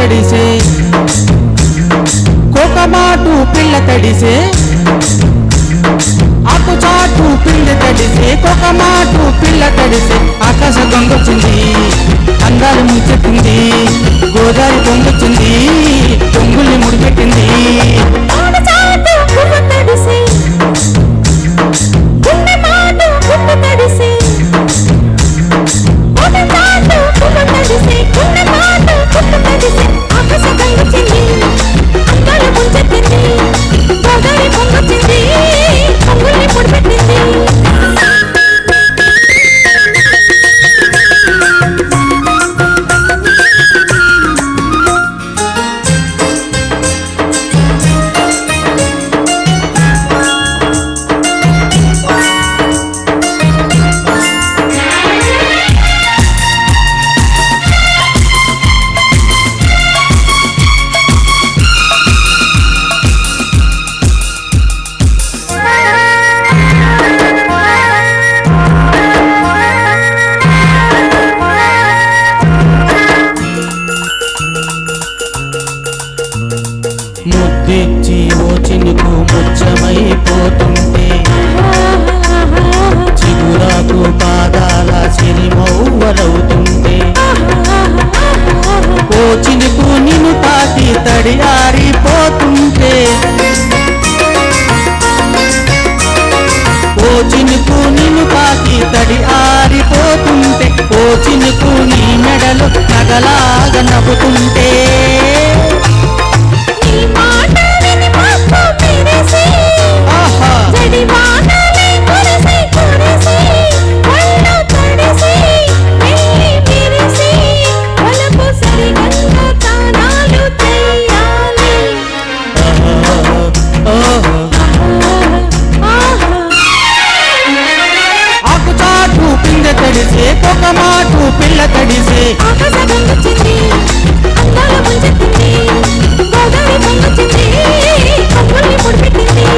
తడిసే కోకమాటు పిల్ల తడిసే ఆకుచాటు పిండి తడిసే కోకమాటు పిల్ల తడిసే ఆకాశ దొంగొచ్చింది అందాలు ముంచెత్తింది గోదావరి పొంగొచ్చింది పొంగుల్ని ముడిపెట్టింది ముద్దిచ్చి ఓ చినుకు ముచ్చమైపోతుంటే చిగురాకు పాదాల సిరిమౌవలవుతుంటే ఓ చినుకు నిన్ను తాకి తడి ఆరిపోతుంటే ఓ చినుకు నిన్ను తాకి తడి ఆరిపోతుంటే ఓ చినుకు నీ మెడలు నగలాగా నవ్వుతుంటే తడిసే కోకమాటు పిల్ల తడిసే ఆకాశ దొంగొచ్చింది అందాల ముంచెత్తింది గోదావరి పొంగొచ్చింది పొంగుల్ని ముడిపెట్టింది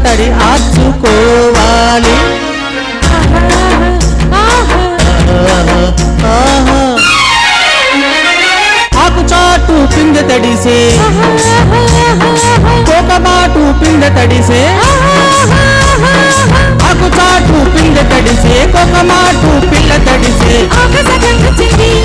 తడి ఆచుకోవాలి ఆకుచాటు పిందె తడిసే కోకమాటు పిందె తడిసే ఆకుచాటు పిందె తడిసే కోకమాటు పిల్ల తడిసే ఆకాశ గంగొచ్చింది